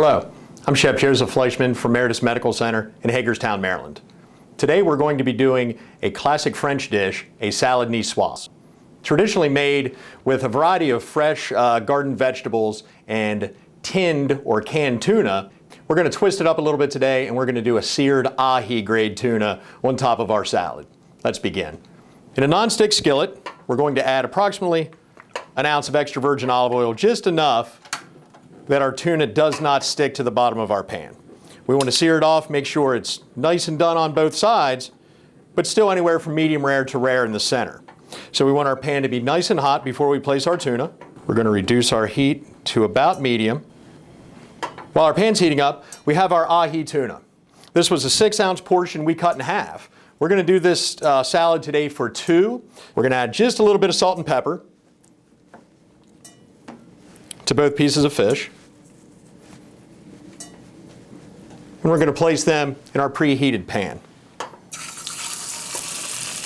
Hello, I'm Chef Joseph Fleischman from Meritus Medical Center in Hagerstown, Maryland. Today we're going to be doing a classic French dish, a salad niçoise. Traditionally made with a variety of fresh garden vegetables and tinned or canned tuna. We're going to twist it up a little bit today and we're going to do a seared ahi grade tuna on top of our salad. Let's begin. In a non-stick skillet, we're going to add approximately an ounce of extra virgin olive oil, just enough that our tuna does not stick to the bottom of our pan. We want to sear it off, make sure it's nice and done on both sides, but still anywhere from medium rare to rare in the center. So we want our pan to be nice and hot before we place our tuna. We're going to reduce our heat to about medium. While our pan's heating up, we have our ahi tuna. This was a 6-ounce portion we cut in half. We're going to do this salad today for 2. We're going to add just a little bit of salt and pepper to both pieces of fish. And we're going to place them in our preheated pan.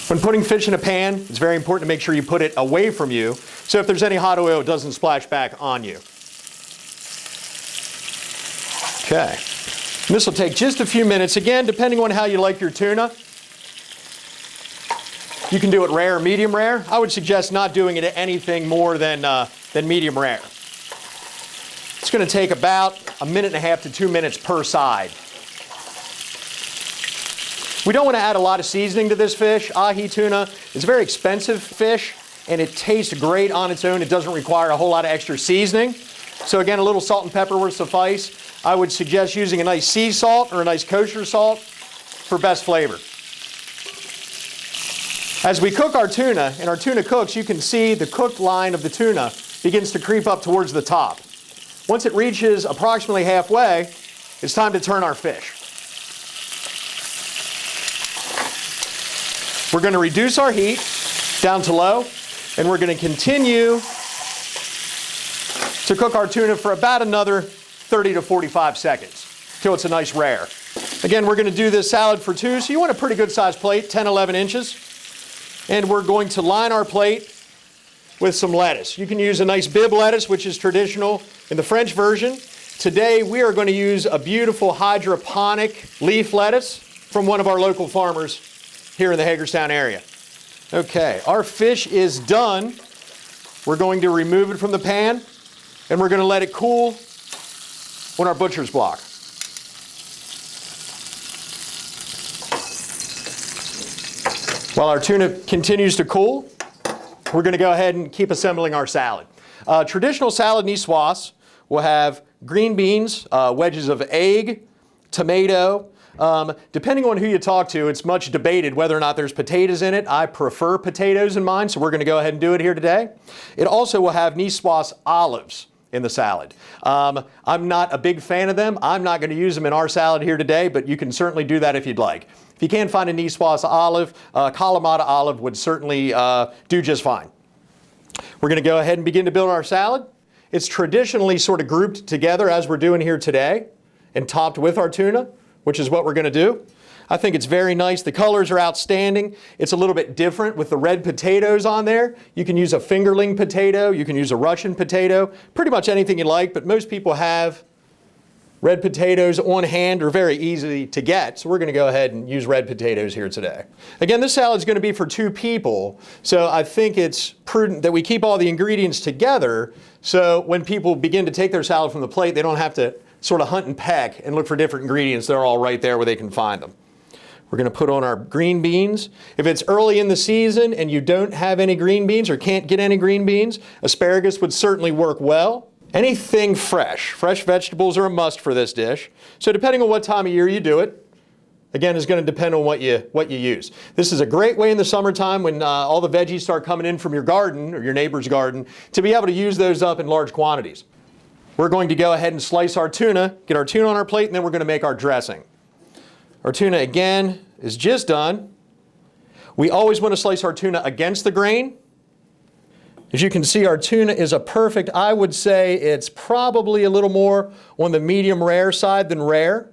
When putting fish in a pan, it's very important to make sure you put it away from you, so if there's any hot oil, it doesn't splash back on you. Okay. And this will take just a few minutes. Again, depending on how you like your tuna, you can do it rare or medium rare. I would suggest not doing it at anything more than medium rare. It's going to take about 1.5 to 2 minutes per side. We don't want to add a lot of seasoning to this fish. Ahi tuna is a very expensive fish and it tastes great on its own. It doesn't require a whole lot of extra seasoning. So again, a little salt and pepper will suffice. I would suggest using a nice sea salt or a nice kosher salt for best flavor. As we cook our tuna, and our tuna cooks, you can see the cooked line of the tuna begins to creep up towards the top. Once it reaches approximately halfway, it's time to turn our fish. We're going to reduce our heat down to low, and we're going to continue to cook our tuna for about another 30 to 45 seconds till it's a nice rare. Again, we're going to do this salad for 2, so you want a pretty good sized plate, 10, 11 inches. And we're going to line our plate with some lettuce. You can use a nice bib lettuce, which is traditional in the French version. Today, we are going to use a beautiful hydroponic leaf lettuce from one of our local farmers here in the Hagerstown area. Okay, our fish is done. We're going to remove it from the pan, and we're going to let it cool on our butcher's block. While our tuna continues to cool, we're going to go ahead and keep assembling our salad. Traditional salad niçoise will have green beans, wedges of egg, tomato. Depending on who you talk to, it's much debated whether or not there's potatoes in it. I prefer potatoes in mine, so we're going to go ahead and do it here today. It also will have niçoise olives in the salad. I'm not a big fan of them. I'm not going to use them in our salad here today, but you can certainly do that if you'd like. If you can't find a niçoise olive, Kalamata olive would certainly do just fine. We're going to go ahead and begin to build our salad. It's traditionally sort of grouped together as we're doing here today and topped with our tuna, which is what we're going to do. I think it's very nice. The colors are outstanding. It's a little bit different with the red potatoes on there. You can use a fingerling potato. You can use a Russian potato. Pretty much anything you like, but most people have red potatoes on hand or very easy to get. So we're going to go ahead and use red potatoes here today. Again, this salad is going to be for 2 people. So I think it's prudent that we keep all the ingredients together so when people begin to take their salad from the plate, they don't have to sort of hunt and peck and look for different ingredients. They're all right there where they can find them. We're going to put on our green beans. If it's early in the season and you don't have any green beans or can't get any green beans, asparagus would certainly work well. Anything fresh. Fresh vegetables are a must for this dish. So depending on what time of year you do it, again, is going to depend on what you use. This is a great way in the summertime when all the veggies start coming in from your garden or your neighbor's garden to be able to use those up in large quantities. We're going to go ahead and slice our tuna, get our tuna on our plate, and then we're going to make our dressing. Our tuna, again, is just done. We always want to slice our tuna against the grain. As you can see, our tuna is a perfect, I would say it's probably a little more on the medium rare side than rare.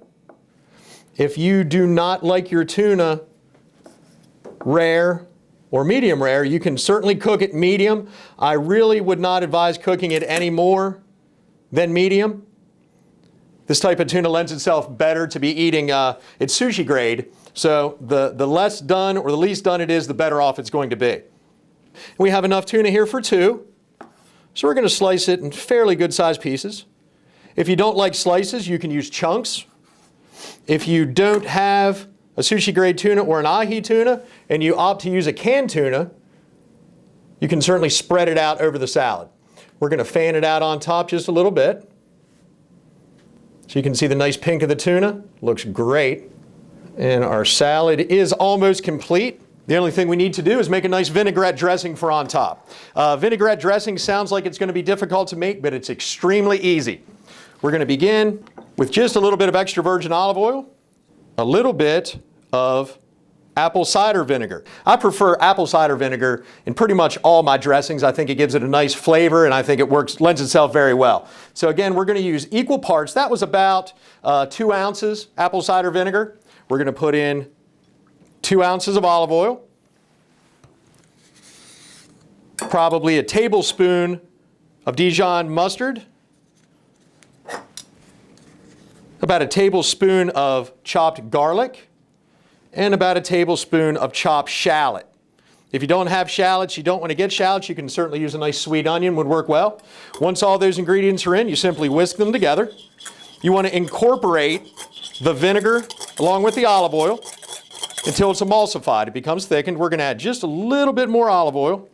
If you do not like your tuna rare or medium rare, you can certainly cook it medium. I really would not advise cooking it any more than medium. This type of tuna lends itself better to be eating, it's sushi grade, so the less done or the least done it is, the better off it's going to be. We have enough tuna here for 2, so we're going to slice it in fairly good sized pieces. If you don't like slices, you can use chunks. If you don't have a sushi grade tuna or an ahi tuna, and you opt to use a canned tuna, you can certainly spread it out over the salad. We're going to fan it out on top just a little bit. So you can see the nice pink of the tuna. Looks great. And our salad is almost complete. The only thing we need to do is make a nice vinaigrette dressing for on top. Vinaigrette dressing sounds like it's going to be difficult to make, but it's extremely easy. We're going to begin with just a little bit of extra virgin olive oil, a little bit of apple cider vinegar. I prefer apple cider vinegar in pretty much all my dressings. I think it gives it a nice flavor, and I think it lends itself very well. So again, we're going to use equal parts. That was about 2 ounces apple cider vinegar. We're going to put in 2 ounces of olive oil, probably a tablespoon of Dijon mustard, about a tablespoon of chopped garlic, and about a tablespoon of chopped shallot. If you don't have shallots, you don't want to get shallots, you can certainly use a nice sweet onion, would work well. Once all those ingredients are in, you simply whisk them together. You want to incorporate the vinegar along with the olive oil until it's emulsified. It becomes thickened. We're going to add just a little bit more olive oil.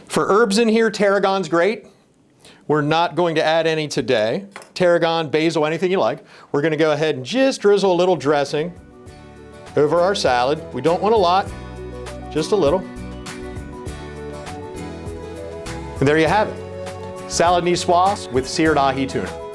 For herbs in here, tarragon's great. We're not going to add any today. Tarragon, basil, anything you like. We're going to go ahead and just drizzle a little dressing over our salad. We don't want a lot, just a little. And there you have it. Salad niçoise with seared ahi tuna.